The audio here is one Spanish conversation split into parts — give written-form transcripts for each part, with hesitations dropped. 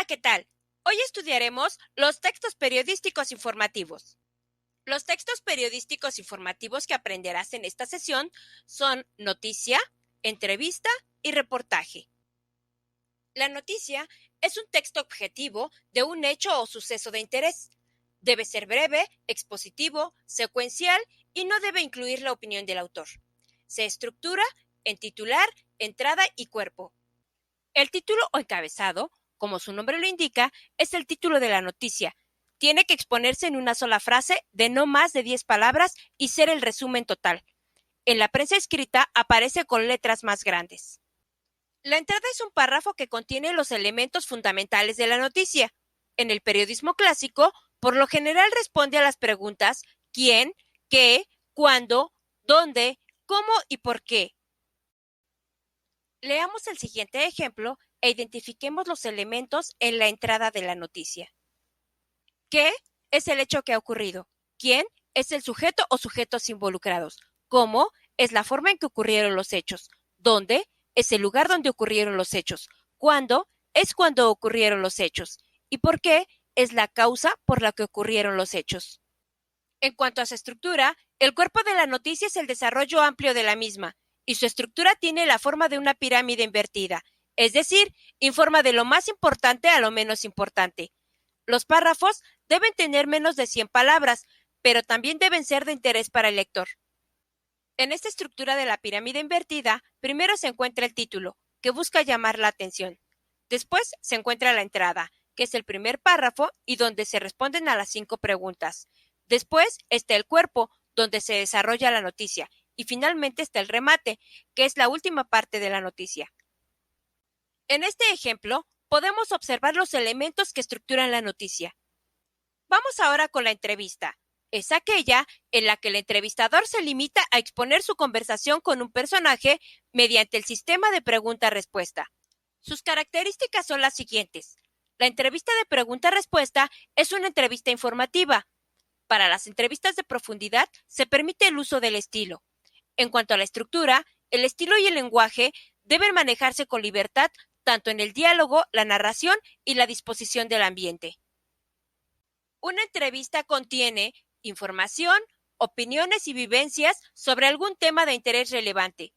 Hola, ¿qué tal? Hoy estudiaremos los textos periodísticos informativos. Los textos periodísticos informativos que aprenderás en esta sesión son noticia, entrevista y reportaje. La noticia es un texto objetivo de un hecho o suceso de interés. Debe ser breve, expositivo, secuencial y no debe incluir la opinión del autor. Se estructura en titular, entrada y cuerpo. El título o encabezado, como su nombre lo indica, es el título de la noticia. Tiene que exponerse en una sola frase de no más de 10 palabras y ser el resumen total. En la prensa escrita aparece con letras más grandes. La entrada es un párrafo que contiene los elementos fundamentales de la noticia. En el periodismo clásico, por lo general responde a las preguntas ¿quién?, ¿qué?, ¿cuándo?, ¿dónde?, ¿cómo y por qué? Leamos el siguiente ejemplo e identifiquemos los elementos en la entrada de la noticia. ¿Qué? Es el hecho que ha ocurrido. ¿Quién? Es el sujeto o sujetos involucrados. ¿Cómo? Es la forma en que ocurrieron los hechos. ¿Dónde? Es el lugar donde ocurrieron los hechos. ¿Cuándo? Es cuando ocurrieron los hechos. ¿Y por qué? Es la causa por la que ocurrieron los hechos. En cuanto a su estructura, el cuerpo de la noticia es el desarrollo amplio de la misma, y su estructura tiene la forma de una pirámide invertida, es decir, informa de lo más importante a lo menos importante. Los párrafos deben tener menos de 100 palabras, pero también deben ser de interés para el lector. En esta estructura de la pirámide invertida, primero se encuentra el título, que busca llamar la atención. Después se encuentra la entrada, que es el primer párrafo y donde se responden a las 5 preguntas. Después está el cuerpo, donde se desarrolla la noticia. Y finalmente está el remate, que es la última parte de la noticia. En este ejemplo, podemos observar los elementos que estructuran la noticia. Vamos ahora con la entrevista. Es aquella en la que el entrevistador se limita a exponer su conversación con un personaje mediante el sistema de pregunta-respuesta. Sus características son las siguientes. La entrevista de pregunta-respuesta es una entrevista informativa. Para las entrevistas de profundidad se permite el uso del estilo. En cuanto a la estructura, el estilo y el lenguaje deben manejarse con libertad tanto en el diálogo, la narración y la disposición del ambiente. Una entrevista contiene información, opiniones y vivencias sobre algún tema de interés relevante.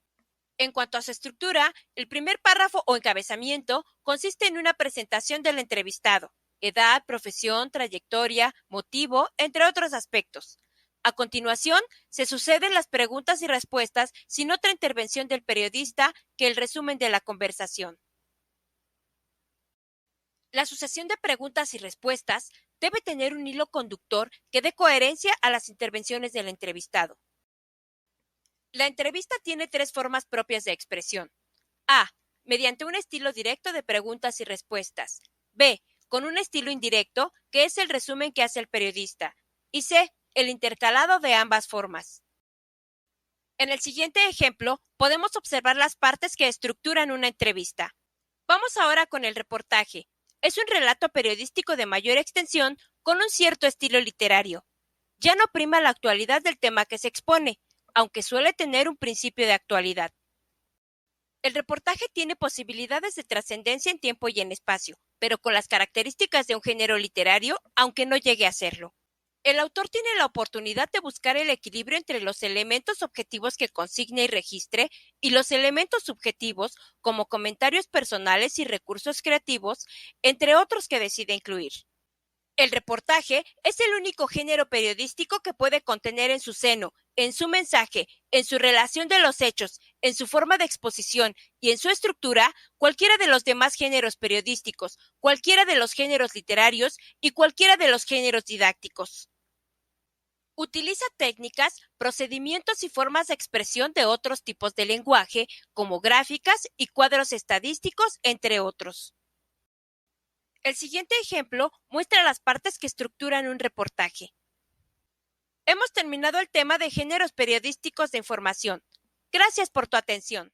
En cuanto a su estructura, el primer párrafo o encabezamiento consiste en una presentación del entrevistado, edad, profesión, trayectoria, motivo, entre otros aspectos. A continuación, se suceden las preguntas y respuestas sin otra intervención del periodista que el resumen de la conversación. La sucesión de preguntas y respuestas debe tener un hilo conductor que dé coherencia a las intervenciones del entrevistado. La entrevista tiene 3 formas propias de expresión. A. Mediante un estilo directo de preguntas y respuestas. B. Con un estilo indirecto, que es el resumen que hace el periodista. Y C. El intercalado de ambas formas. En el siguiente ejemplo, podemos observar las partes que estructuran una entrevista. Vamos ahora con el reportaje. Es un relato periodístico de mayor extensión con un cierto estilo literario. Ya no prima la actualidad del tema que se expone, aunque suele tener un principio de actualidad. El reportaje tiene posibilidades de trascendencia en tiempo y en espacio, pero con las características de un género literario, aunque no llegue a serlo. El autor tiene la oportunidad de buscar el equilibrio entre los elementos objetivos que consigne y registre y los elementos subjetivos, como comentarios personales y recursos creativos, entre otros que decide incluir. El reportaje es el único género periodístico que puede contener en su seno, en su mensaje, en su relación de los hechos, en su forma de exposición y en su estructura, cualquiera de los demás géneros periodísticos, cualquiera de los géneros literarios y cualquiera de los géneros didácticos. Utiliza técnicas, procedimientos y formas de expresión de otros tipos de lenguaje, como gráficas y cuadros estadísticos, entre otros. El siguiente ejemplo muestra las partes que estructuran un reportaje. Hemos terminado el tema de géneros periodísticos de información. Gracias por tu atención.